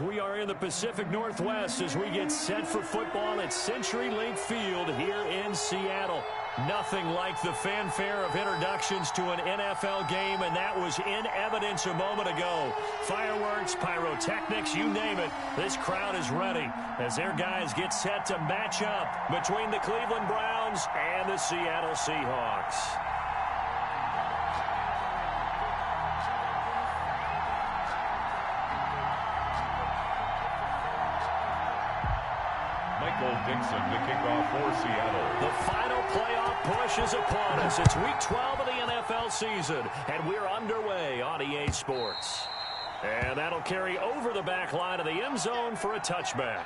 We are in the Pacific Northwest as we get set for football at Century Link Field here in Seattle. Nothing like the fanfare of introductions to an NFL game, and that was in evidence a moment ago. Fireworks, pyrotechnics, you name it. This crowd is ready as their guys get set to match up between the Cleveland Browns and the Seattle Seahawks. Dixon to kick off for Seattle. The final playoff push is upon us. It's week 12 of the NFL season, and we're underway on EA Sports. And that'll carry over the back line of the end zone for a touchback.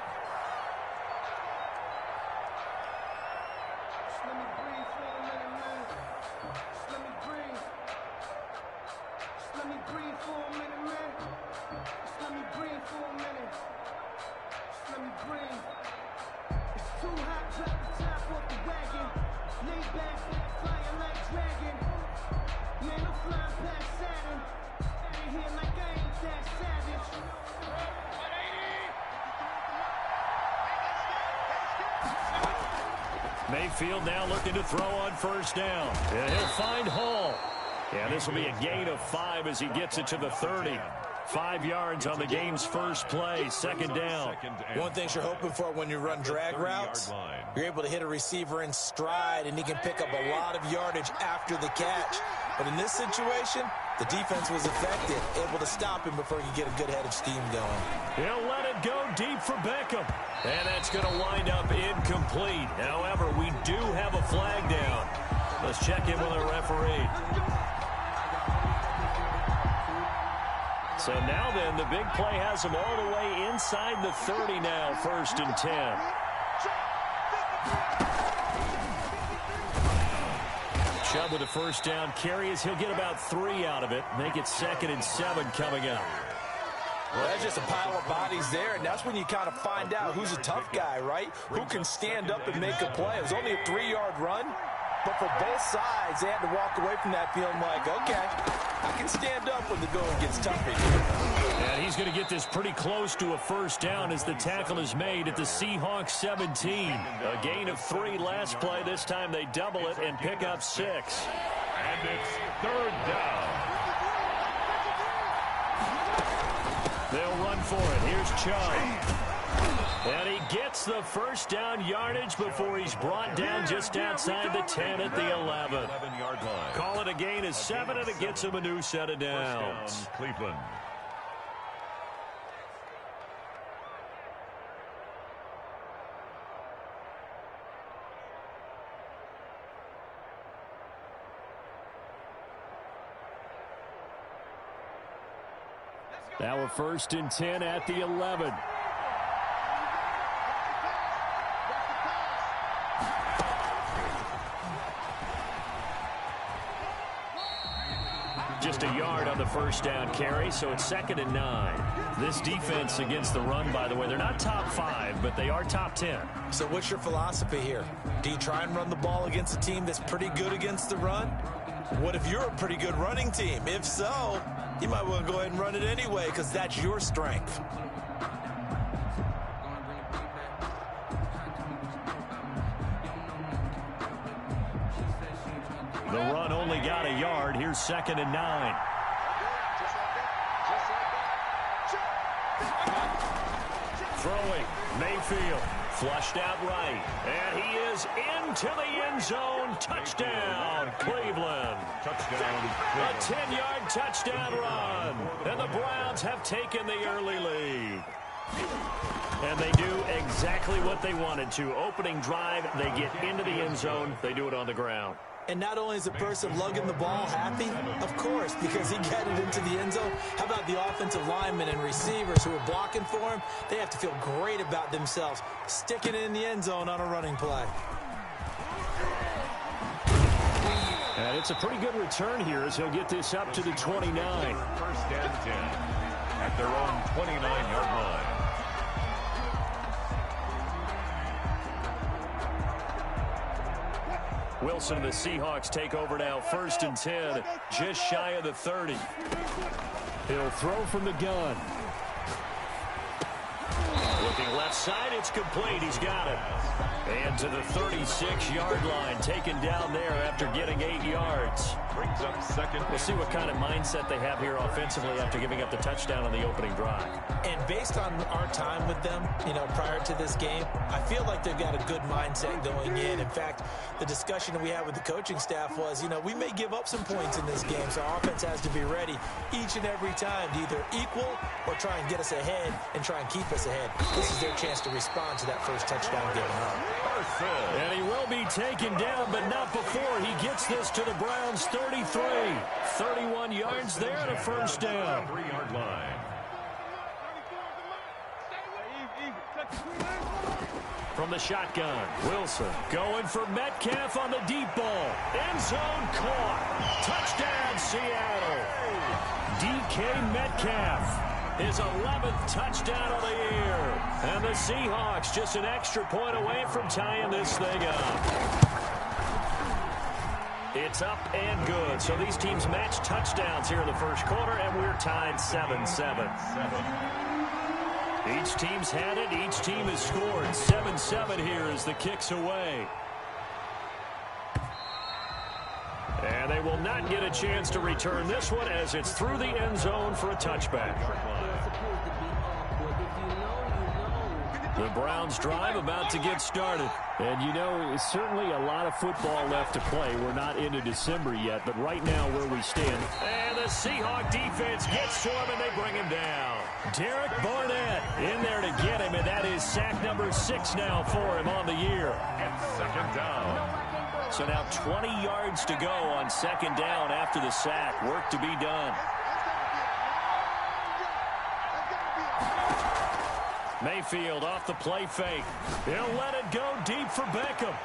Mayfield now looking to throw on first down. And he'll find Hall. Yeah, this will be a gain of 5 as he gets it to the 30. 5 yards on the game's first play, second down. One thing you're hoping for when you run drag routes, you're able to hit a receiver in stride, and he can pick up a lot of yardage after the catch. But in this situation, the defense was effective, able to stop him before he could get a good head of steam going. He'll let it go deep for Beckham. And that's going to wind up incomplete. However, we do have a flag down. Let's check in with our referee. So now then, the big play has him all the way inside the 30 now, 1st and 10. Chubb with a first down carry as he'll get about 3 out of it. Make it 2nd and 7 coming up. Well, that's just a pile of bodies there, and that's when you kind of find out who's a tough guy, right? Who can stand up and make a play. It was only a 3-yard run, but for both sides, they had to walk away from that feeling like, okay, I can stand up when the going gets tough here. And he's going to get this pretty close to a first down as the tackle is made at the Seahawks 17. A gain of 3 last play. This time they double it and pick up 6. And it's 3rd down. They'll run for it. Here's Chubb. And he gets the first down yardage before he's brought down just outside the 10 at the 11. Call it a gain of 7, and it gets him a new set of downs. Cleveland. Now a 1st and 10 at the 11. Just a yard on the first down carry, so it's 2nd and 9. This defense against the run, by the way, they're not top 5, but they are top 10. So what's your philosophy here? Do you try and run the ball against a team that's pretty good against the run? What if you're a pretty good running team? If so, you might want to go ahead and run it anyway because that's your strength. The run only got a yard. Here's 2nd and 9. Throwing, Mayfield. Flushed out right. And he is into the end zone. Touchdown, Cleveland. Touchdown, A 10-yard touchdown run. And the Browns have taken the early lead. And they do exactly what they wanted to. Opening drive, they get into the end zone. They do it on the ground. And not only is the person lugging the ball happy, of course, because he got it into the end zone. How about the offensive linemen and receivers who are blocking for him? They have to feel great about themselves, sticking it in the end zone on a running play. And it's a pretty good return here as he'll get this up to the 29. 1st and 10 at their own 29-yard line. Wilson and the Seahawks take over now, 1st and 10, just shy of the 30. He'll throw from the gun. Looking left side, it's complete. He's got it. And to the 36-yard line, taken down there after getting 8 yards. Brings up second. We'll see what kind of mindset they have here offensively after giving up the touchdown on the opening drive. And based on our time with them, prior to this game, I feel like they've got a good mindset going in. In fact, the discussion that we had with the coaching staff was, we may give up some points in this game, so our offense has to be ready each and every time to either equal or try and get us ahead and try and keep us ahead. This is their chance to respond to that first touchdown given up. And he will be taken down, but not before he gets this to the Browns' 33. 31 yards there and a first down. 3-yard line. From the shotgun, Wilson going for Metcalf on the deep ball. End zone caught. Touchdown, Seattle. DK Metcalf. His 11th touchdown of the year. And the Seahawks just an extra point away from tying this thing up. It's up and good. So these teams match touchdowns here in the first quarter, and we're tied 7-7. Each team's had it. Each team has scored. 7-7 here as the kick's away. And they will not get a chance to return this one as it's through the end zone for a touchback. The Browns drive about to get started. And, certainly a lot of football left to play. We're not into December yet, but right now where we stand. And the Seahawk defense gets to him, and they bring him down. Derek Barnett in there to get him, and that is sack number 6 now for him on the year. And second down. So now 20 yards to go on second down after the sack. Work to be done. Mayfield off the play fake. He'll let it go deep for Beckham.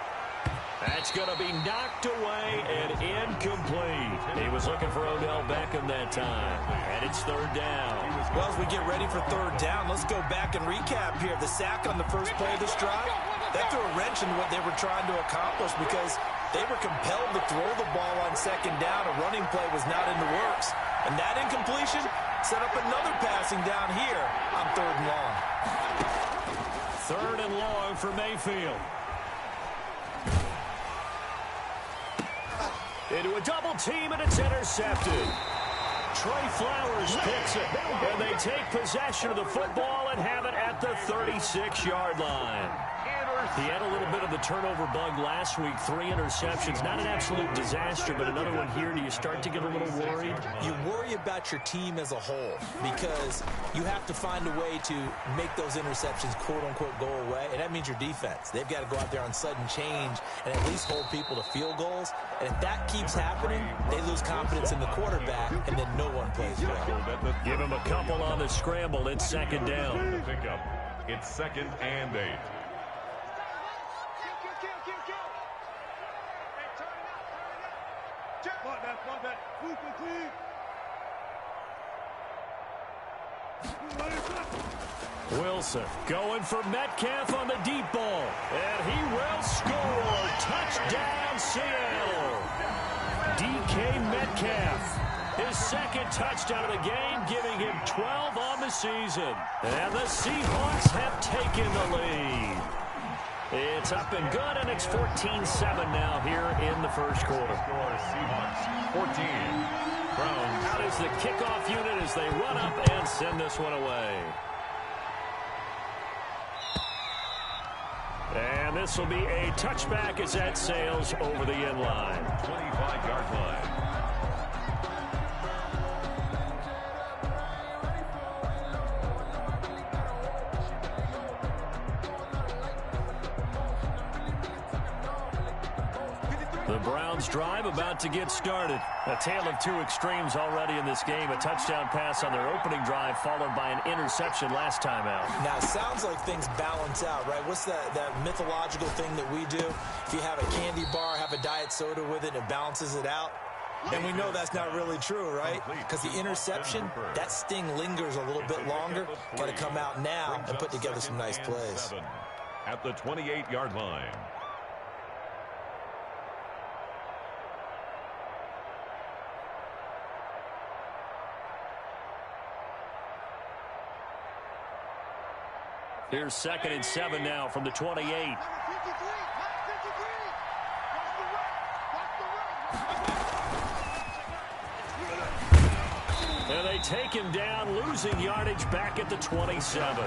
That's going to be knocked away and incomplete. He was looking for Odell Beckham that time. And it's third down. Well, as we get ready for third down, let's go back and recap here. The sack on the first play of this drive, that threw a wrench in what they were trying to accomplish because they were compelled to throw the ball on second down. A running play was not in the works. And that incompletion set up another passing down here on third and long. Third and long for Mayfield. Into a double team, and it's intercepted. Trey Flowers picks it, and they take possession of the football and have it at the 36-yard line. He had a little bit of the turnover bug last week, 3 interceptions. Not an absolute disaster, but another one here. Do you start to get a little worried? You worry about your team as a whole because you have to find a way to make those interceptions, quote-unquote, go away, and that means your defense. They've got to go out there on sudden change and at least hold people to field goals, and if that keeps happening, they lose confidence in the quarterback, and then no one plays well. Give him a couple on the scramble. It's second down. It's second and 8. Wilson going for Metcalf on the deep ball. And he will score. Touchdown, Seattle. DK Metcalf. His second touchdown of the game, giving him 12 on the season. And the Seahawks have taken the lead. It's up and good, and it's 14-7 now here in the first quarter. Seahawks 14. Browns. Out is the kickoff unit as they run up and send this one away. And this will be a touchback as that sails over the end line. 25-yard line. The Browns drive about to get started. A tale of two extremes already in this game. A touchdown pass on their opening drive followed by an interception last time out. Now, it sounds like things balance out, right? What's that mythological thing that we do? If you have a candy bar, have a diet soda with it, and it balances it out. And we know that's not really true, right? Because the interception, that sting lingers a little bit longer. Got to come out now and put together some nice plays. At the 28-yard line. Here's 2nd and 7 now from the 28. And they take him down, losing yardage back at the 27.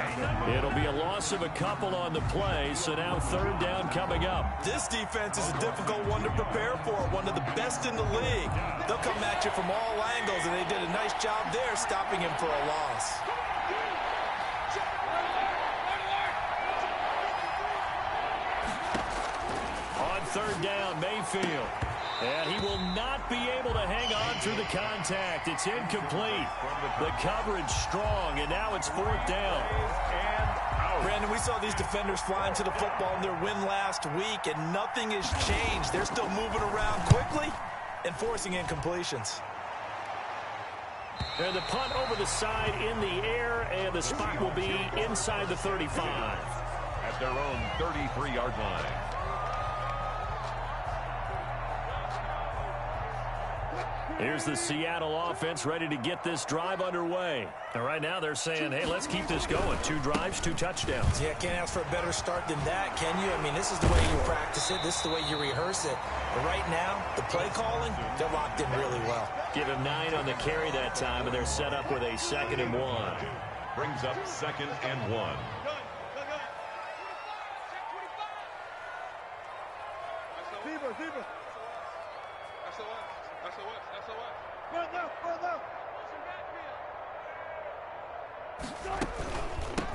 It'll be a loss of a couple on the play, so now 3rd down coming up. This defense is a difficult one to prepare for, one of the best in the league. They'll come at you from all angles, and they did a nice job there stopping him for a loss. On 3rd down, Mayfield. And he will not be able to hang on through the contact. It's incomplete. The coverage strong, and now it's 4th down. And out. Brandon, we saw these defenders flying to the football in their win last week, and nothing has changed. They're still moving around quickly and forcing incompletions. And the punt over the side in the air, and the spot will be inside the 35. At their own 33-yard line. Here's the Seattle offense ready to get this drive underway. And right now they're saying, hey, let's keep this going. 2 drives, 2 touchdowns. Yeah, can't ask for a better start than that, can you? I mean, this is the way you practice it. This is the way you rehearse it. But right now, the play calling, they're locked in really well. Give him 9 on the carry that time, and they're set up with a 2nd and 1. Brings up 2nd and 1.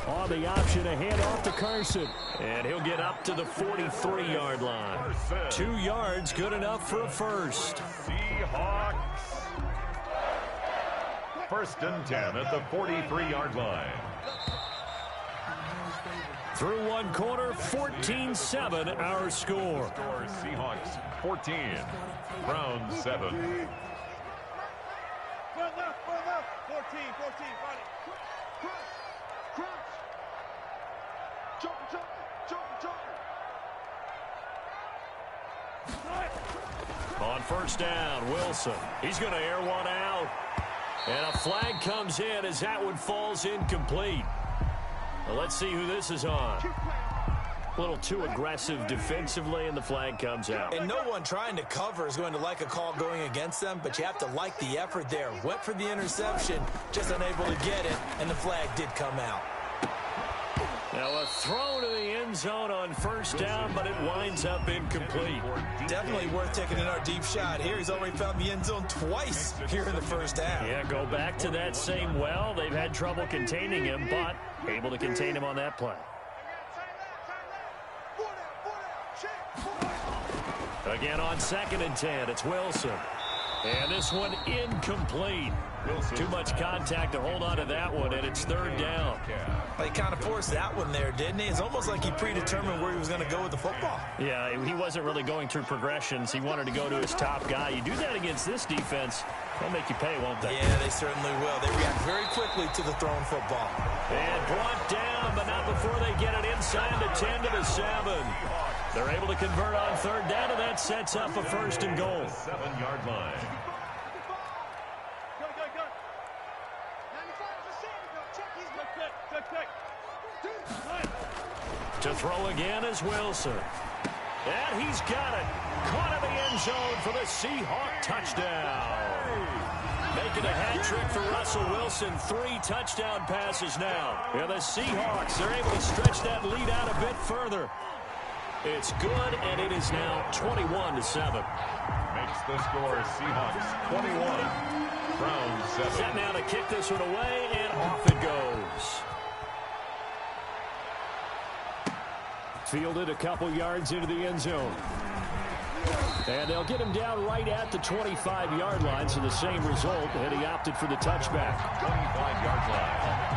On the option, a handoff to Carson. And he'll get up to the 43-yard line. 2 yards, good enough for a first. Seahawks. 1st and 10 at the 43-yard line. Through one quarter, 14-7 our score. Seahawks 14, Browns 7. 14, On 1st down, Wilson. He's going to air one out. And a flag comes in as that one falls incomplete. Well, let's see who this is on. A little too aggressive defensively, and the flag comes out. And no one trying to cover is going to like a call going against them, but you have to like the effort there. Went for the interception, just unable to get it, and the flag did come out. Now a throw to the end zone on 1st down, but it winds up incomplete. Definitely worth taking another deep shot here. He's already found the end zone twice here in the 1st half. Yeah, go back to that same well. They've had trouble containing him, but able to contain him on that play. Again on 2nd and 10, it's Wilson. And this one incomplete. Too much contact to hold on to that one, and it's 3rd down. But he kind of forced that one there, didn't he? It's almost like he predetermined where he was going to go with the football. Yeah, he wasn't really going through progressions. He wanted to go to his top guy. You do that against this defense, they'll make you pay, won't they? Yeah, they certainly will. They react very quickly to the thrown football. And brought down, but not before they get it inside the 10 to the 7. They're able to convert on 3rd down, and that sets up a 1st and goal. 7-yard line. To throw again is Wilson. And he's got it. Caught in the end zone for the Seahawk touchdown. Making a hat trick for Russell Wilson. 3 touchdown passes now. And the Seahawks are able to stretch that lead out a bit further. It's good, and it is now 21-7. Makes the score Seahawks 21, Browns 7. Set now to kick this one away, and off it goes. Fielded a couple yards into the end zone. And they'll get him down right at the 25-yard line, so the same result, and he opted for the touchback. 25-yard line.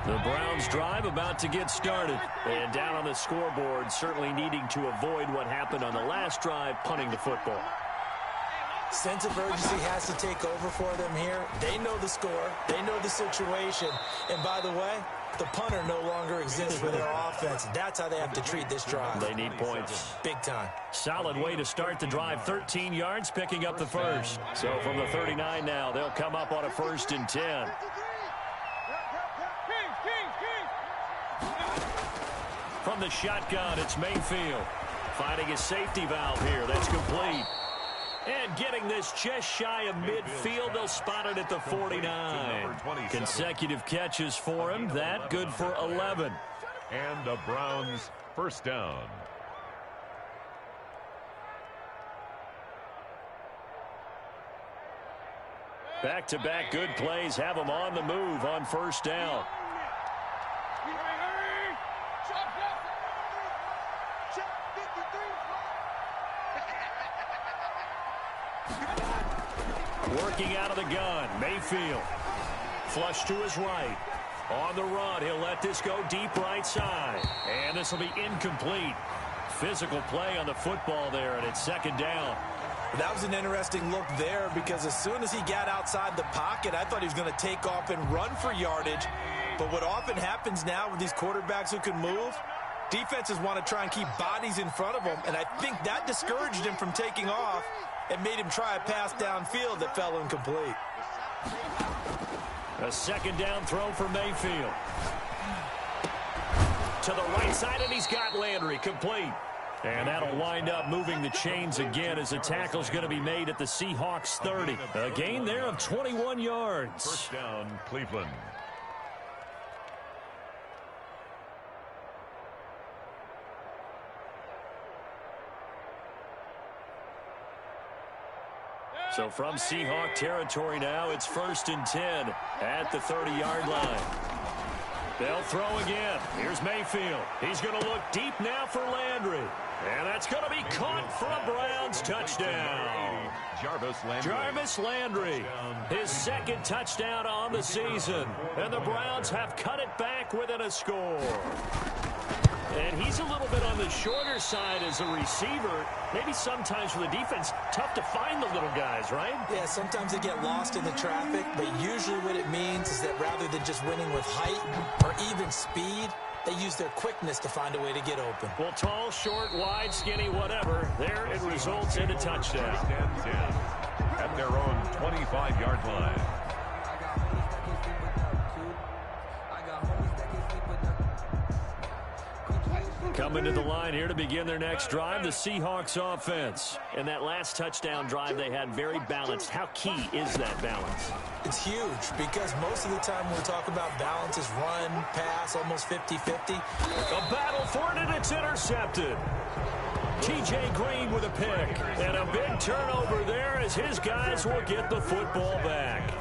The Browns drive about to get started. And down on the scoreboard, certainly needing to avoid what happened on the last drive, punting the football. Sense of urgency has to take over for them here. They know the score. They know the situation. And by the way, the punter no longer exists for their offense. That's how they have to treat this drive. They need points. Big time. Solid way to start the drive. 13 yards, picking up the first. So from the 39 now, they'll come up on a 1st and 10. From the shotgun, it's Mayfield. Finding his safety valve here. That's complete. And getting this just shy of midfield, they'll spot it at the 49. Consecutive catches for him. That good for 11. And the Browns first down. Back-to-back good plays have them on the move on 1st down. Working out of the gun, Mayfield. Flush to his right. On the run, he'll let this go deep right side. And this will be incomplete. Physical play on the football there, and it's 2nd down. That was an interesting look there because as soon as he got outside the pocket, I thought he was going to take off and run for yardage. But what often happens now with these quarterbacks who can move, defenses want to try and keep bodies in front of them, and I think that discouraged him from taking off and made him try a pass downfield that fell incomplete. A 2nd down throw for Mayfield. To the right side, and he's got Landry complete. And that'll wind up moving the chains again as the tackle's going to be made at the Seahawks 30. A gain there of 21 yards. 1st down, Cleveland. So from Seahawk territory now, it's 1st and 10 at the 30-yard line. They'll throw again. Here's Mayfield. He's going to look deep now for Landry. And that's going to be caught for a Browns touchdown. Jarvis Landry, his 2nd touchdown on the season. And the Browns have cut it back within a score. And he's a little bit on the shorter side as a receiver. Maybe sometimes for the defense, tough to find the little guys, right? Yeah, sometimes they get lost in the traffic, but usually what it means is that rather than just winning with height or even speed, they use their quickness to find a way to get open. Well, tall, short, wide, skinny, whatever, there it results in a touchdown. At their own 25-yard line. Coming to the line here to begin their next drive, the Seahawks offense. And that last touchdown drive they had very balanced. How key is that balance? It's huge because most of the time when we talk about balance is run, pass, almost 50-50. A battle for it, and it's intercepted. T.J. Green with a pick. And a big turnover there as his guys will get the football back.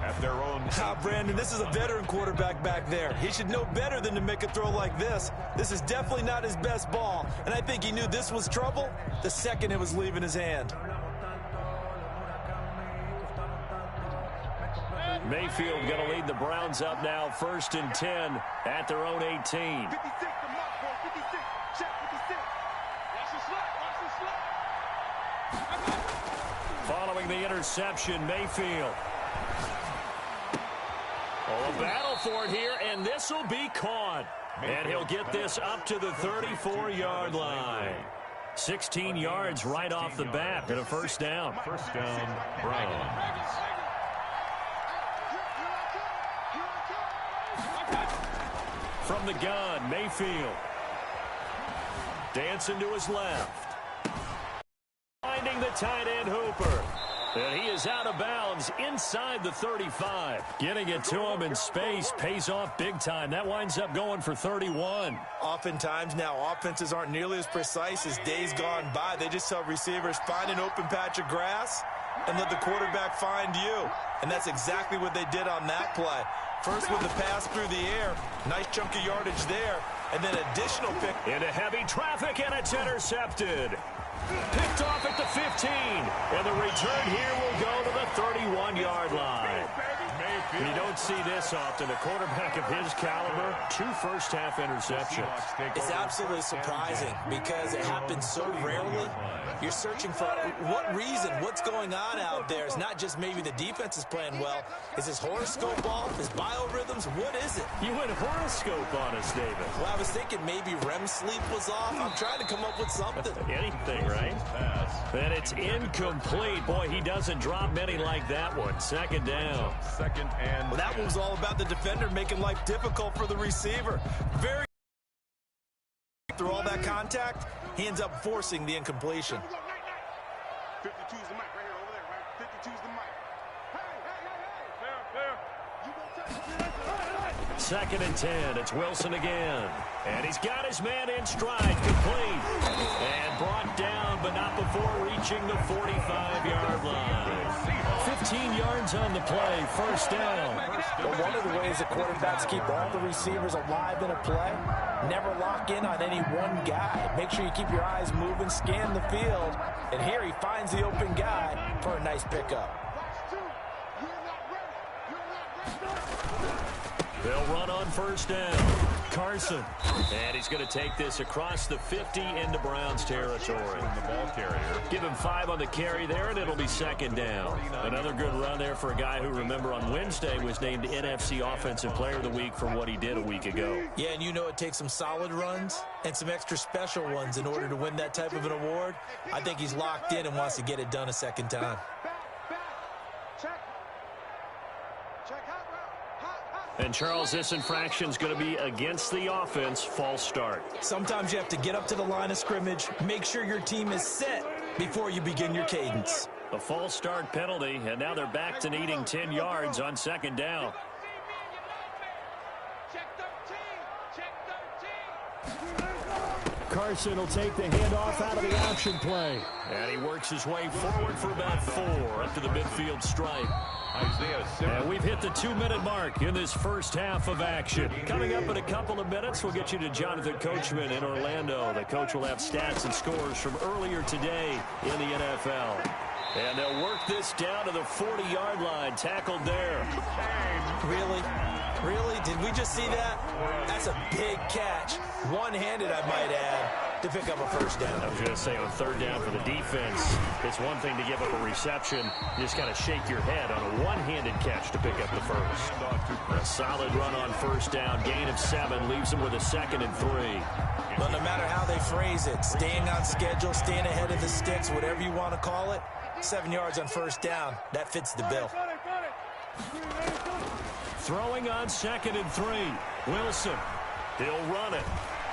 At their own. Brandon, this is a veteran quarterback back there. He should know better than to make a throw like this. This is definitely not his best ball, and I think he knew this was trouble the second it was leaving his hand. Mayfield going to lead the Browns up now, 1st and 10 at their own 18. Following the interception, Mayfield. Oh, a battle for it here, and this will be caught. And he'll get this up to the 34-yard line. 16 yards right off the bat and a 1st down. 1st down, Browns. From the gun, Mayfield. Dancing to his left. Finding the tight end, Hooper. And he is out of bounds inside the 35. Getting it to him in space pays off big time. That winds up going for 31. Oftentimes now offenses aren't nearly as precise as days gone by. They just tell receivers, find an open patch of grass and let the quarterback find you. And that's exactly what they did on that play. First with the pass through the air. Nice chunk of yardage there. And then additional pick. Into heavy traffic, and it's intercepted. Picked off at the 15. And the return here will go to the 31-yard line. You don't see this often. A quarterback of his caliber, 2 first-half interceptions. It's absolutely surprising because it happens so rarely. You're searching for what reason, what's going on out there. It's not just maybe the defense is playing well. Is his horoscope off? His biorhythms? What is it? You went horoscope on us, David. Well, I was thinking maybe REM sleep was off. I'm trying to come up with something. Anything, right? And it's incomplete. Boy, he doesn't drop many like that one. Second down. Well, that one was all about the defender making life difficult for the receiver. Very through all that contact, he ends up forcing the incompletion. 52's the mic right here over there, right? 52's the mic. Hey. Second and 10. It's Wilson again. And he's got his man in stride. Complete. And brought down, but not before reaching the 45-yard line. 15 yards on the play. First down. Well, one of the ways that quarterbacks keep all the receivers alive in a play, never lock in on any one guy. Make sure you keep your eyes moving, scan the field. And here he finds the open guy for a nice pickup. They'll run on first down. Carson. And he's going to take this across the 50 into Browns territory. The ball carrier. Give him 5 on the carry there, and it'll be second down. Another good run there for a guy who, remember, on Wednesday was named NFC Offensive Player of the Week for what he did a week ago. Yeah, and you know it takes some solid runs and some extra special ones in order to win that type of an award. I think he's locked in and wants to get it done a second time. And, Charles, this infraction's going to be against the offense. False start. Sometimes you have to get up to the line of scrimmage, make sure your team is set before you begin your cadence. A false start penalty, and now they're back to needing 10 yards on second down. Carson will take the handoff out of the option play. And he works his way forward for about 4 up to the midfield stripe. And we've hit the 2-minute mark in this first half of action. Coming up in a couple of minutes, we'll get you to Jonathan Coachman in Orlando. The coach will have stats and scores from earlier today in the NFL. And they'll work this down to the 40-yard line. Tackled there. Really? Really? Did we just see that? That's a big catch. One-handed, I might add, to pick up a first down. I was going to say on third down for the defense, it's one thing to give up a reception. You just got to shake your head on a one-handed catch to pick up the first. A solid run on first down. Gain of 7 leaves them with a 2nd and 3. Well, no matter how they phrase it, staying on schedule, staying ahead of the sticks, whatever you want to call it, 7 yards on first down, that fits the bill. Throwing on 2nd and 3. Wilson. He'll run it.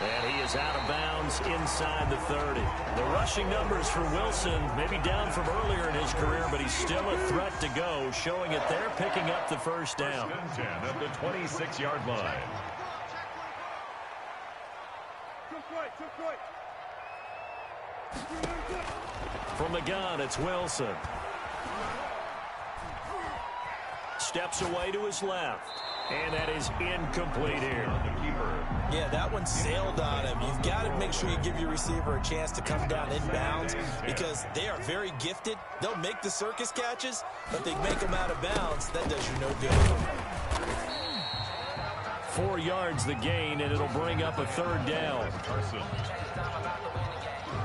And he is out of bounds inside the 30. The rushing numbers for Wilson maybe down from earlier in his career, but he's still a threat to go, showing it there, picking up the first down. 10 at the 26-yard line. From the gun, it's Wilson. Steps away to his left. And that is incomplete here. Yeah, that one sailed on him. You've got to make sure you give your receiver a chance to come down inbounds because they are very gifted. They'll make the circus catches, but they make them out of bounds. That does you no good. 4 yards the gain, and it'll bring up a third down.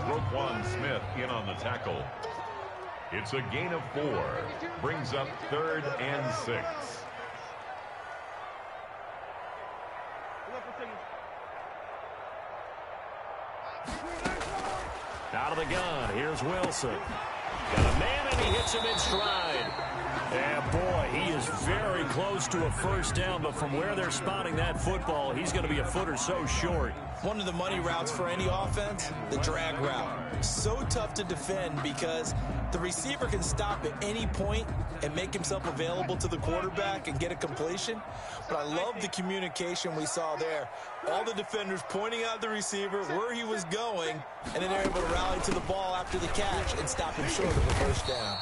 Roquan Smith in on the tackle. It's a gain of 4. Brings up 3rd and 6. Out of the gun, here's Wilson. Got a man, and he hits him in stride. And, boy, he is very close to a first down, but from where they're spotting that football, he's going to be a foot or so short. One of the money routes for any offense, the drag route. So tough to defend because the receiver can stop at any point and make himself available to the quarterback and get a completion. But I love the communication we saw there. All the defenders pointing out the receiver, where he was going, and then they're able to rally to the ball after the catch and stop him short of a first down.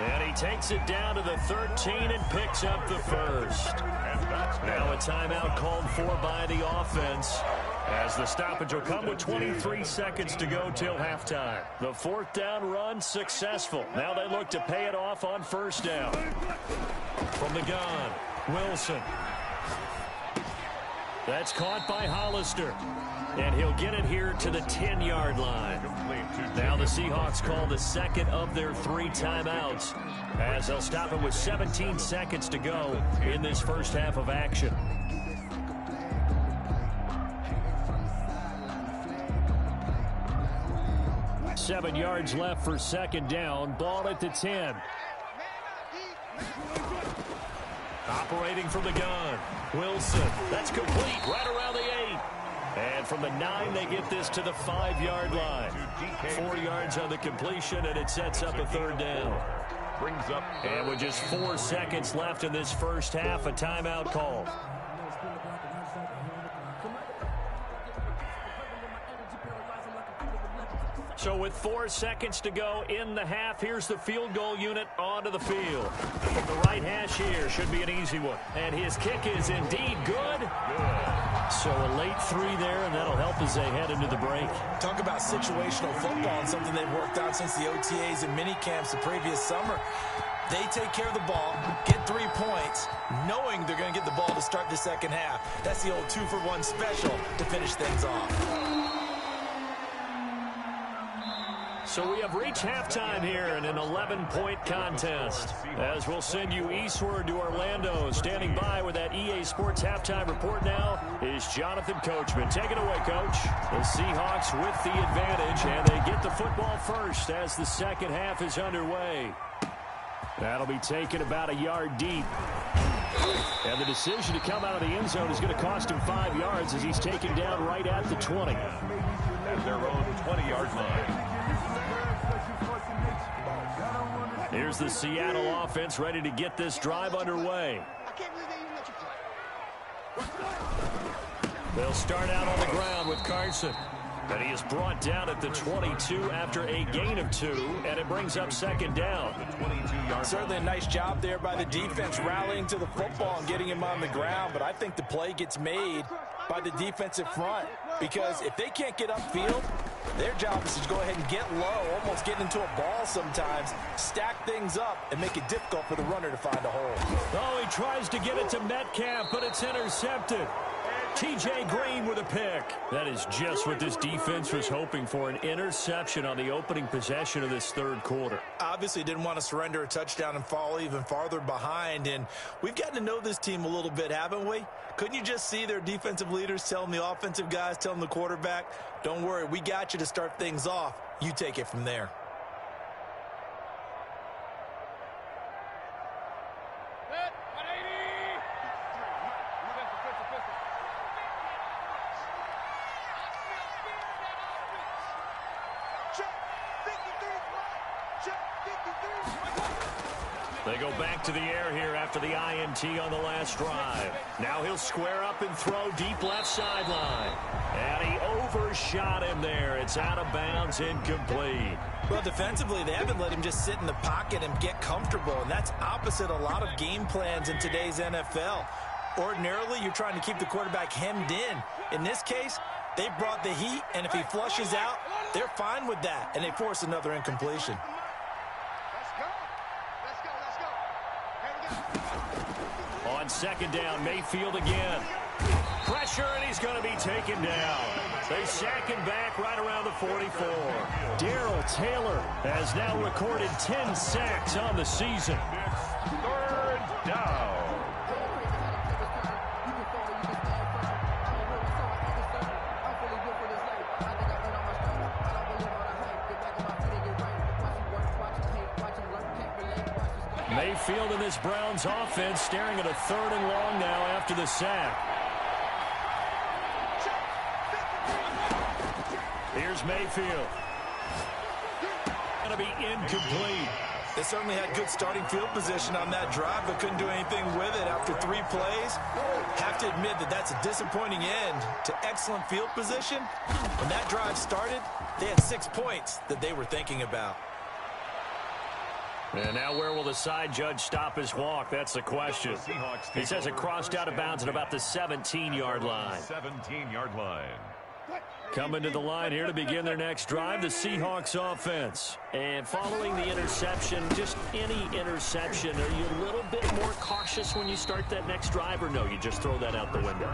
And he takes it down to the 13 and picks up the first. Now a timeout called for by the offense as the stoppage will come with 23 seconds to go till halftime. The 4th down run successful. Now they look to pay it off on first down. From the gun, Wilson. That's caught by Hollister. And he'll get it here to the 10-yard line. Now the Seahawks call the second of their 3 timeouts, as they'll stop it with 17 seconds to go in this first half of action. Seven yards left for second down. Ball at the 10. Operating from the gun, Wilson. That's complete right around the 8. And from the 9, they get this to the 5-yard line. 4 yards on the completion, and it sets up a third down. And with just 4 seconds left in this first half, a timeout call. So with 4 seconds to go in the half, here's the field goal unit onto the field. From the right hash here, should be an easy one. And his kick is indeed good. So a late 3 there, and that'll help as they head into the break. Talk about situational football and something they've worked on since the OTAs and mini camps the previous summer. They take care of the ball, get 3 points, knowing they're going to get the ball to start the second half. That's the old 2-for-1 special to finish things off. So we have reached halftime here in an 11-point contest. As we'll send you eastward to Orlando. Standing by with that EA Sports halftime report now is Jonathan Coachman. Take it away, Coach. The Seahawks with the advantage, and they get the football first as the second half is underway. That'll be taken about a yard deep. And the decision to come out of the end zone is going to cost him 5 yards as he's taken down right at the 20. At their own 20-yard line. Here's the Seattle offense ready to get this drive underway. They'll start out on the ground with Carson. And he is brought down at the 22 after a gain of 2, and it brings up second down. Certainly a nice job there by the defense rallying to the football and getting him on the ground, but I think the play gets made by the defensive front, because if they can't get upfield, their job is to go ahead and get low, almost get into a ball sometimes, stack things up, and make it difficult for the runner to find a hole. Oh, he tries to get it to Metcalf, but it's intercepted. T.J. Green with a pick. That is just what this defense was hoping for, an interception on the opening possession of this third quarter. Obviously didn't want to surrender a touchdown and fall even farther behind, and we've gotten to know this team a little bit, haven't we? Couldn't you just see their defensive leaders telling the offensive guys, telling the quarterback, don't worry, we got you to start things off. You take it from there. They go back to the air here after the INT on the last drive. Now he'll square up and throw deep left sideline. And he overshot him there. It's out of bounds, incomplete. Well, defensively, they haven't let him just sit in the pocket and get comfortable, and that's opposite a lot of game plans in today's NFL. Ordinarily, you're trying to keep the quarterback hemmed in. In this case, they brought the heat, and if he flushes out, they're fine with that, and they force another incompletion. On second down, Mayfield again. Pressure, and he's going to be taken down. They sack him back right around the 44. Darrell Taylor has now recorded 10 sacks on the season. Third down. Mayfield in this Browns offense staring at a 3rd and long now after the sack. Here's Mayfield. Going to be incomplete. They certainly had good starting field position on that drive, but couldn't do anything with it after 3 plays. Have to admit that that's a disappointing end to excellent field position. When that drive started, they had 6 points that they were thinking about. And now where will the side judge stop his walk? That's the question. He says it crossed out of bounds at about the 17-yard line. 17-yard line. Coming to the line here to begin their next drive, the Seahawks offense. And following the interception, just any interception, are you a little bit more cautious when you start that next drive, or no, you just throw that out the window?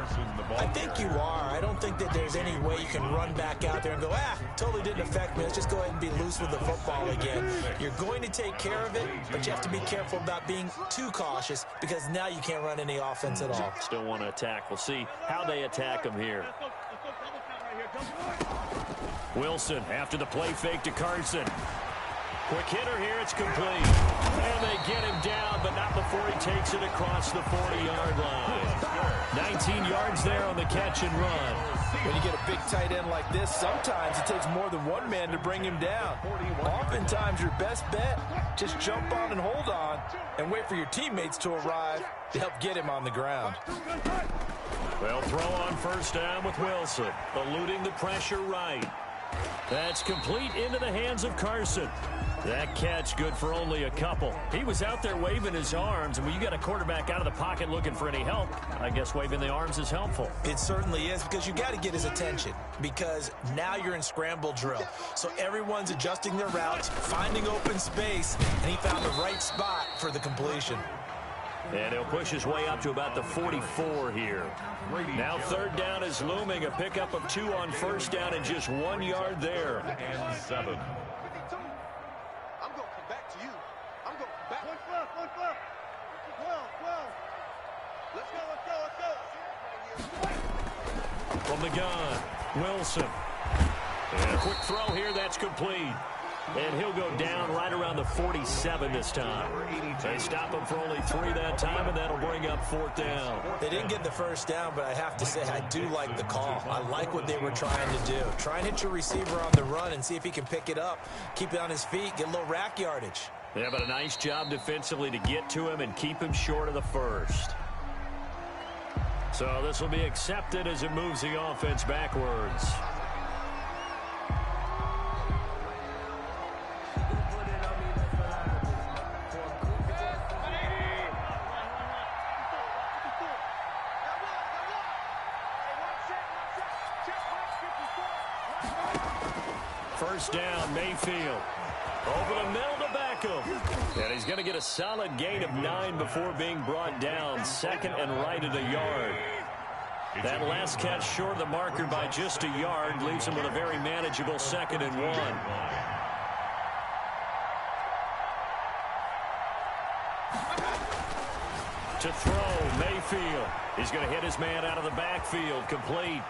I think you are. I don't think that there's any way you can run back out there and go, totally didn't affect me. Let's just go ahead and be loose with the football again. You're going to take care of it, but you have to be careful about being too cautious because now you can't run any offense at all. Still want to attack. We'll see how they attack them here. Wilson after the play fake to Carson. Quick hitter here, it's complete. And they get him down, but not before he takes it across the 40-yard line. 19 yards there on the catch and run. When you get a big tight end like this, sometimes it takes more than one man to bring him down. Oftentimes, your best bet, just jump on and hold on and wait for your teammates to arrive to help get him on the ground. They'll throw on first down with Wilson, eluding the pressure right. That's complete into the hands of Carson. That catch good for only a couple. He was out there waving his arms, and when you got a quarterback out of the pocket looking for any help, I guess waving the arms is helpful. It certainly is, because you got to get his attention, because now you're in scramble drill. So everyone's adjusting their routes, finding open space, and he found the right spot for the completion. And he'll push his way up to about the 44 here. Now third down is looming. A pickup of 2 on first down and just 1 yard there. And 7. I'm going to come back to you. I'm going to come back. 12. Let's go. From the gun, Wilson. And a quick throw here, that's complete. And he'll go down right around the 47 this time. They stop him for only 3 that time, and that'll bring up 4th down. They didn't get the first down, but I have to say I do like the call. I like what they were trying to do. Try and hit your receiver on the run and see if he can pick it up, keep it on his feet, get a little rack yardage. Yeah, but a nice job defensively to get to him and keep him short of the first. So this will be accepted as it moves the offense backwards. First down, Mayfield. Over the middle to Beckham. And he's going to get a solid gain of 9 before being brought down. 2nd and right at a yard. That last catch short of the marker by just a yard leaves him with a very manageable 2nd and 1. To throw, Mayfield. He's going to hit his man out of the backfield. Complete.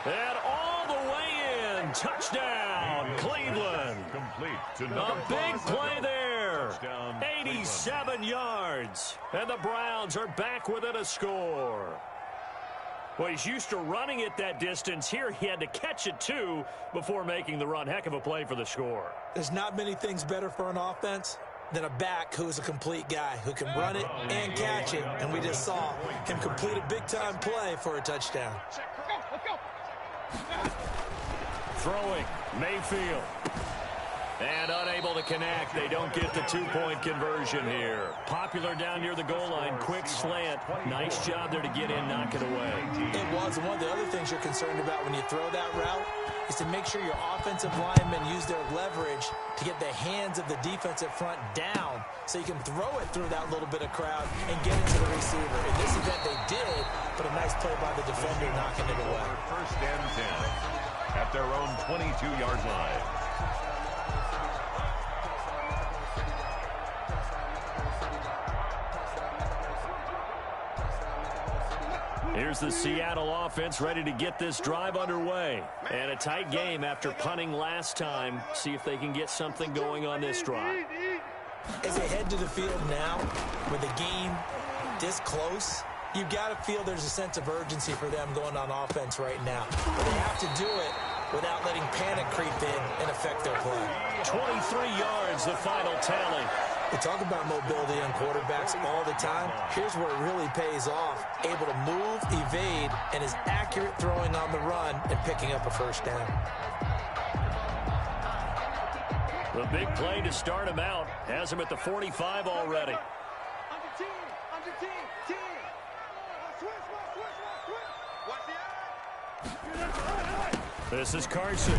And all the way in. Touchdown, Cleveland. A big play there. 87 yards. And the Browns are back within a score. Well, he's used to running it that distance. Here he had to catch it, too, before making the run. Heck of a play for the score. There's not many things better for an offense than a back who is a complete guy who can run it and catch it. And we just saw him complete a big-time play for a touchdown. Throwing, Mayfield. And unable to connect. They don't get the 2-point conversion here. Popular down near the goal line. Quick slant. Nice job there to get in, knock it away. It was. And one of the other things you're concerned about when you throw that route is to make sure your offensive linemen use their leverage to get the hands of the defensive front down so you can throw it through that little bit of crowd and get it to the receiver. In this event, they did, but a nice play by the defender knocking it away. First and 10 at their own 22-yard line. Here's the Seattle offense ready to get this drive underway. And a tight game after punting last time. See if they can get something going on this drive. As they head to the field now, with the game this close, you've got to feel there's a sense of urgency for them going on offense right now. But they have to do it without letting panic creep in and affect their play. 23 yards, the final tally. We talk about mobility on quarterbacks all the time. Here's where it really pays off. Able to move, evade, and is accurate throwing on the run and picking up a first down. The big play to start him out. Has him at the 45 already. This is Carson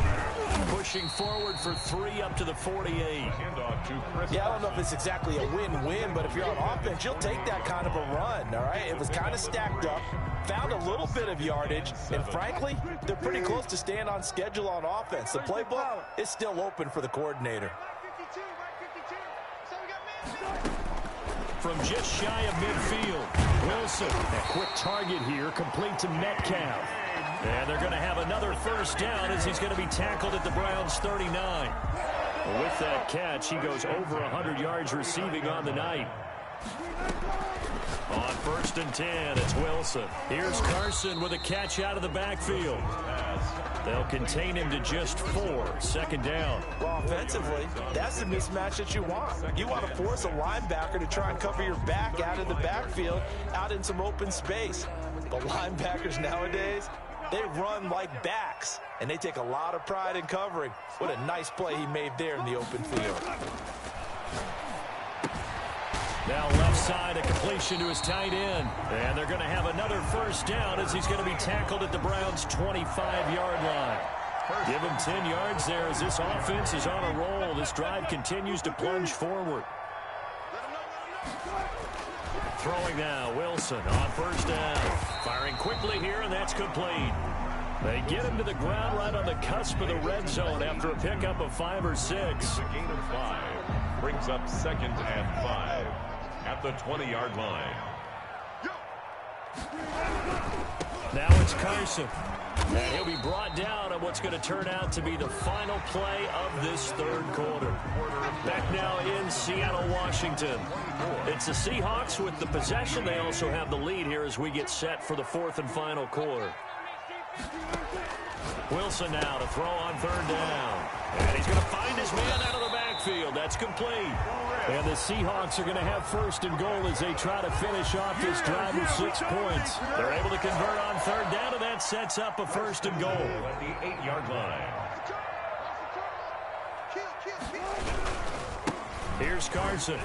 pushing forward for 3 up to the 48. Yeah, I don't know if it's exactly a win-win, but if you're on offense, you'll take that kind of a run, all right? It was kind of stacked up, found a little bit of yardage, and frankly, they're pretty close to staying on schedule on offense. The playbook is still open for the coordinator. From just shy of midfield, Wilson, a quick target here, complete to Metcalf. And they're going to have another first down as he's going to be tackled at the Browns' 39. With that catch, he goes over 100 yards receiving on the night. On 1st and 10, it's Wilson. Here's Carson with a catch out of the backfield. They'll contain him to just 4, 2nd down. Well, offensively, that's the mismatch that you want. You want to force a linebacker to try and cover your back out of the backfield, out in some open space. But linebackers nowadays, they run like backs, and they take a lot of pride in covering. What a nice play he made there in the open field. Now left side, a completion to his tight end. And they're going to have another first down as he's going to be tackled at the Browns' 25-yard line. Give him 10 yards there as this offense is on a roll. This drive continues to plunge forward. Throwing now, Wilson on 1st down. Firing quickly here, and that's complete. They get him to the ground right on the cusp of the red zone after a pickup of 5 or 6. A gain of 5 brings up 2nd and 5 at the 20-yard line. Now it's Carson. And he'll be brought down on what's going to turn out to be the final play of this 3rd quarter. Back now in Seattle, Washington. It's the Seahawks with the possession. They also have the lead here as we get set for the 4th and final quarter. Wilson now to throw on 3rd down. And he's going to find his man out of the backfield. That's complete. And the Seahawks are going to have 1st and goal as they try to finish off this drive with 6 points. They're able to convert on 3rd down, and that sets up a 1st and goal. At the 8-yard line. Here's Carson.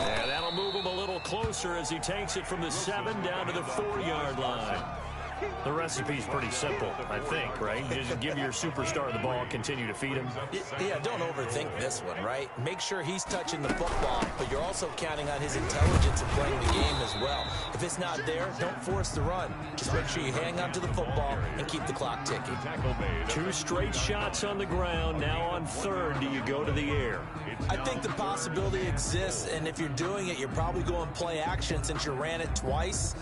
And that'll move him a little closer as he takes it from the 7 down to the 4-yard line. The recipe's pretty simple, I think, right? Just give your superstar the ball, continue to feed him. Yeah, don't overthink this one, right? Make sure he's touching the football, but you're also counting on his intelligence in playing the game as well. If it's not there, don't force the run. Just make sure you hang on to the football and keep the clock ticking. 2 straight shots on the ground. Now on 3rd, do you go to the air? I think the possibility exists, and if you're doing it, you're probably going play action since you ran it twice.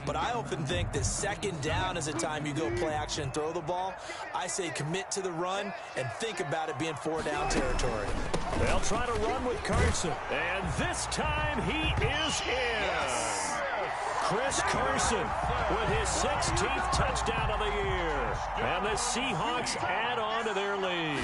But I often think that 2nd down is a time you go play action and throw the ball. I say commit to the run and think about it being 4-down territory. They'll try to run with Carson. And this time he is in. Yes. Chris Carson with his 16th touchdown of the year. And the Seahawks add on to their lead.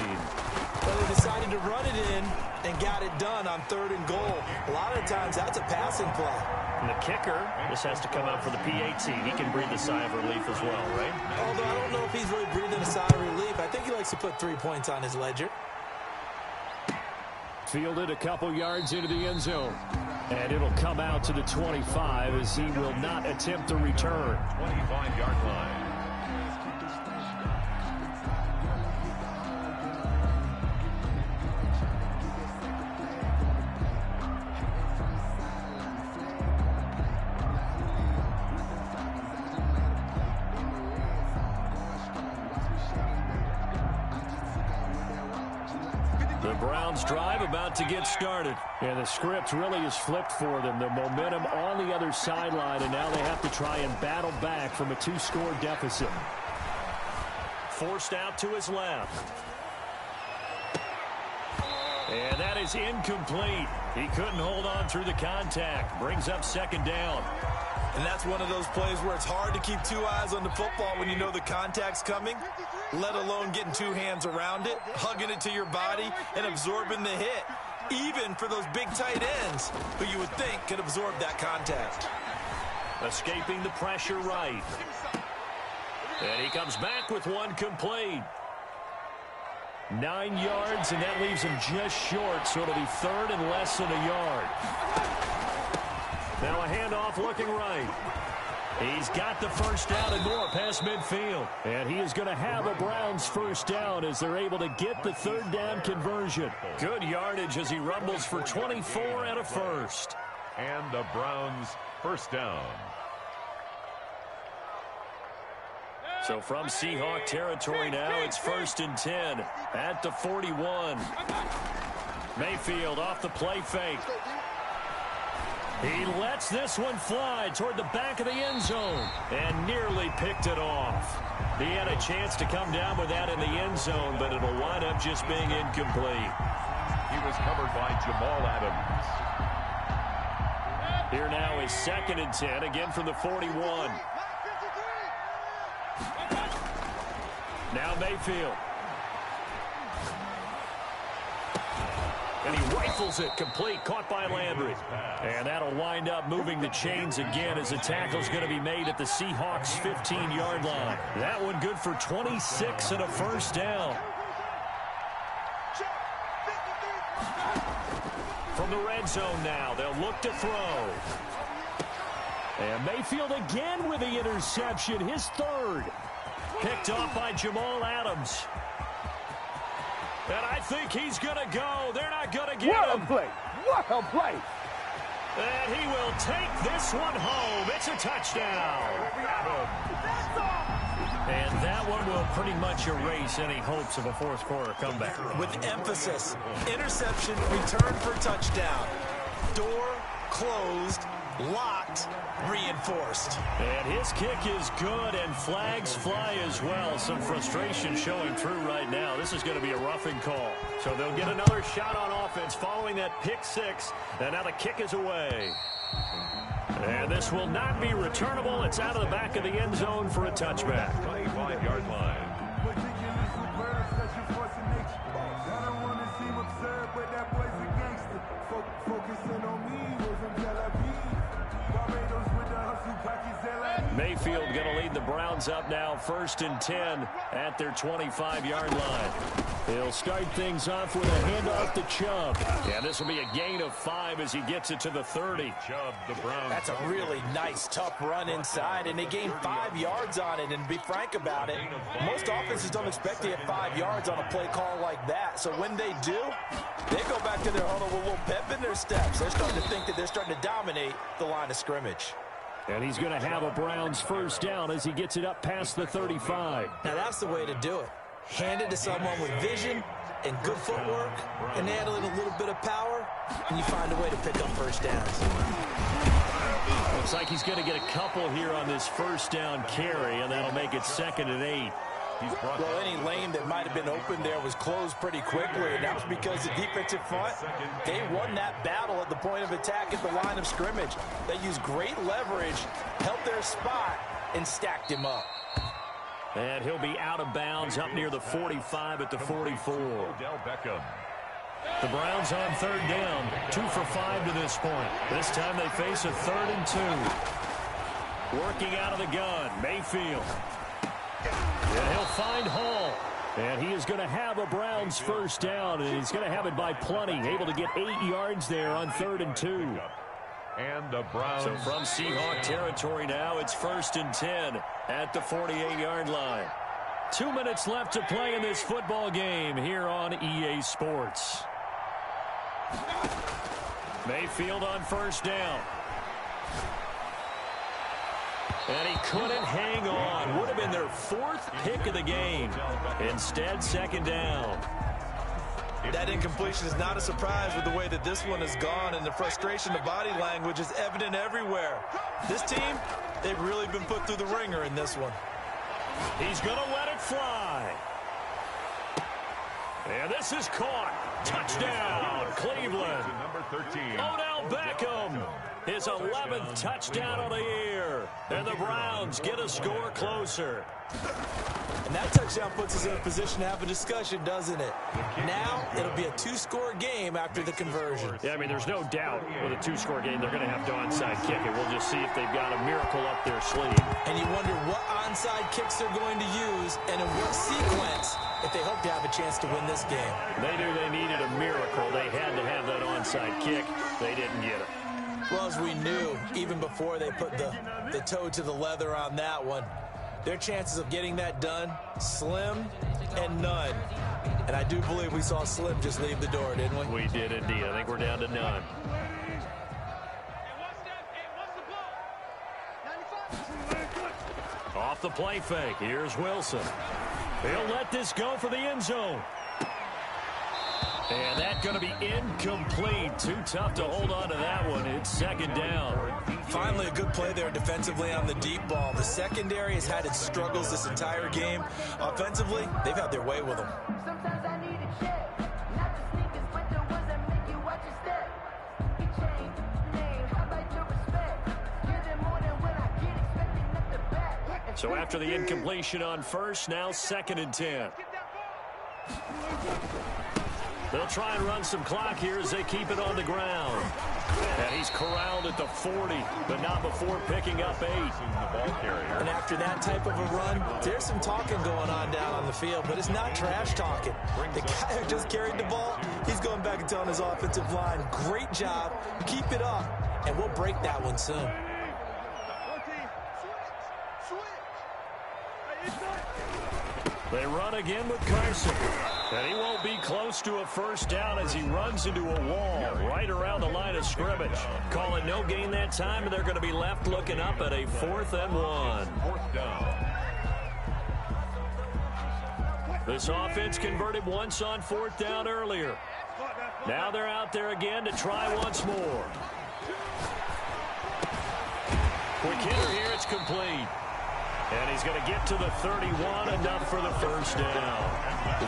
Well, they decided to run it in and got it done on 3rd and goal. A lot of times that's a passing play. And the kicker, this has to come out for the PAT. He can breathe a sigh of relief as well, right? Although I don't know if he's really breathing a sigh of relief. I think he likes to put 3 points on his ledger. Fielded a couple yards into the end zone. And it'll come out to the 25 as he will not attempt to return. 25-yard line. Browns drive about to get started. And the script really is flipped for them. The momentum on the other sideline, and now they have to try and battle back from a 2-score deficit. Forced out to his left. And that is incomplete. He couldn't hold on through the contact. Brings up 2nd down. And that's one of those plays where it's hard to keep 2 eyes on the football when you know the contact's coming, let alone getting 2 hands around it, hugging it to your body, and absorbing the hit, even for those big tight ends who you would think could absorb that contact. Escaping the pressure right. And he comes back with 1 complete. 9 yards, and that leaves him just short, so it'll be 3rd and less than a yard. Now a handoff looking right. He's got the first down and more past midfield. And he is going to have a Browns first down as they're able to get the third down conversion. Good yardage as he rumbles for 24 and a first. And the Browns first down. So from Seahawk territory now, it's 1st and 10 at the 41. Mayfield off the play fake. He lets this one fly toward the back of the end zone and nearly picked it off. He had a chance to come down with that in the end zone, but it'll wind up just being incomplete. He was covered by Jamal Adams. Here now is 2nd and 10, again from the 41. Now Mayfield. And he rifles it complete, caught by Landry. And that'll wind up moving the chains again as the tackle's going to be made at the Seahawks' 15-yard line. That one good for 26 and a first down. From the red zone now, they'll look to throw. And Mayfield again with the interception, his third. Picked off by Jamal Adams. And I think he's going to go. They're not going to get him. What a play. What a play. And he will take this one home. It's a touchdown. And that one will pretty much erase any hopes of a fourth quarter comeback. With emphasis, interception, return for touchdown. Door closed, locked, reinforced. And his kick is good, and flags fly as well. Some frustration showing through right now. This is going to be a roughing call. So they'll get another shot on offense following that pick six. And now the kick is away. And this will not be returnable. It's out of the back of the end zone for a touchback. 25-yard line. Mayfield going to lead the Browns up now, 1st and 10 at their 25-yard line. He'll start things off with a handoff to Chubb. And this will be a gain of 5 as he gets it to the 30. Chubb, the Browns. That's a really nice, tough run inside, and they gained 5 yards on it. And to be frank about it, most offenses don't expect to get 5 yards on a play call like that. So when they do, they go back to their huddle with a little pep in their steps. They're starting to think that they're starting to dominate the line of scrimmage. And he's going to have a Browns first down as he gets it up past the 35. Now that's the way to do it. Hand it to someone with vision and good footwork, and add in a little bit of power, and you find a way to pick up first downs. Looks like he's going to get a couple here on this first down carry, and that'll make it 2nd and 8. Well, any lane that might have been open there was closed pretty quickly, and that was because the defensive front, they won that battle at the point of attack at the line of scrimmage. They used great leverage, held their spot, and stacked him up. And he'll be out of bounds up near the 45 at the 44. Odell Beckham. The Browns on 3rd down, 2 for 5 to this point. This time they face a 3rd and 2. Working out of the gun, Mayfield. And he'll find Hall. And he is going to have a Browns first down, and he's going to have it by plenty. Able to get 8 yards there on 3rd and 2. And the Browns. So from Seahawk territory now, it's 1st and 10 at the 48-yard line. 2 minutes left to play in this football game here on EA Sports. Mayfield on first down. And he couldn't hang on. Would have been their 4th pick of the game. Instead, 2nd down. That incompletion is not a surprise with the way that this one has gone, and the frustration, the body language is evident everywhere. This team, they've really been put through the ringer in this one. He's going to let it fly. And this is caught. Touchdown, Cleveland. Number 13. Odell Beckham, his 11th touchdown of the year. And the Browns get a score closer. And that touchdown puts us in a position to have a discussion, doesn't it? Now, it'll be a 2-score game after the conversion. Yeah, I mean, there's no doubt with a 2-score game they're going to have to onside kick it. We'll just see if they've got a miracle up their sleeve. And you wonder what onside kicks they're going to use and in what sequence if they hope to have a chance to win this game. They knew they needed a miracle. They had to have that onside kick. They didn't get it. Well, as we knew, even before they put the toe to the leather on that one, their chances of getting that done, slim and none. And I do believe we saw Slim just leave the door, didn't we? We did indeed. I think we're down to none. Off the play fake. Here's Wilson. He'll let this go for the end zone. And that's going to be incomplete. Too tough to hold on to that one. It's second down. Finally, a good play there defensively on the deep ball. The secondary has had its struggles this entire game. Offensively, they've had their way with them. Sometimes I need a check. Not the sneakers, but the ones that make you watch your step. You change name, how about your respect? Give them more than what I get, expecting nothing back. So after the incompletion on first, now 2nd and 10. They'll try and run some clock here as they keep it on the ground. And he's corralled at the 40, but not before picking up 8. And after that type of a run, there's some talking going on down on the field, but it's not trash talking. The guy who just carried the ball, he's going back and telling his offensive line, great job, keep it up, and we'll break that one soon. They run again with Carson. And he won't be close to a first down as he runs into a wall right around the line of scrimmage. Call it no gain that time, and they're going to be left looking up at a 4th and 1. 4th down. This offense converted once on 4th down earlier. Now they're out there again to try once more. Quick hitter here, it's complete. And he's going to get to the 31, enough for the first down.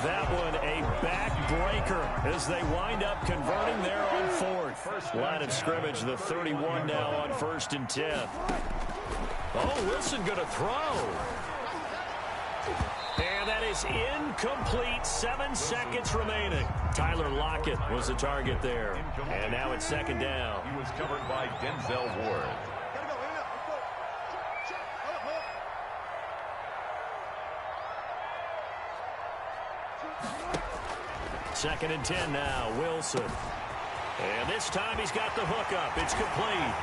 That one a backbreaker as they wind up converting there on 4th. Line of scrimmage, the 31 now on 1st and 10. Oh, Wilson going to throw. And that is incomplete. 7 seconds remaining. Tyler Lockett was the target there. And now it's 2nd down. He was covered by Denzel Ward. 2nd and 10 now, Wilson. And this time he's got the hook up. It's complete.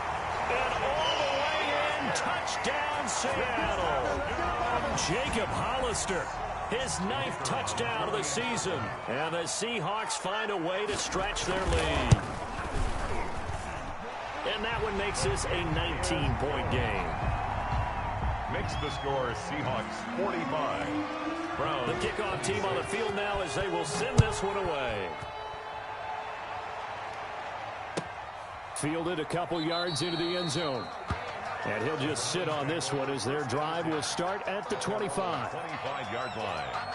And all the way in, touchdown Seattle. Jacob Hollister, his 9th touchdown of the season. And the Seahawks find a way to stretch their lead. And that one makes this a 19-point game. Makes the score Seahawks 45. The kickoff team on the field now as they will send this one away. Fielded a couple yards into the end zone. And he'll just sit on this one as their drive will start at the 25. 25-yard line.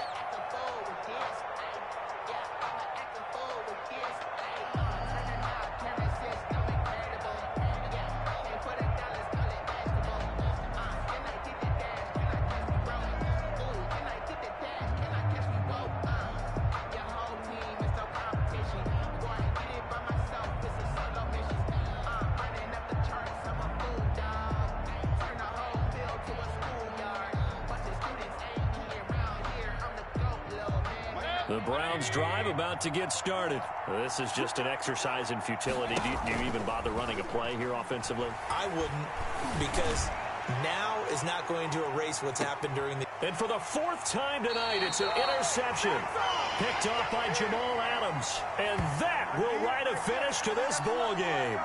The Browns drive about to get started. This is just an exercise in futility. Do you even bother running a play here offensively? I wouldn't, because now is not going to erase what's happened during the... And for the 4th time tonight, it's an interception. Picked off by Jamal Adams. And that will write a finish to this ball game.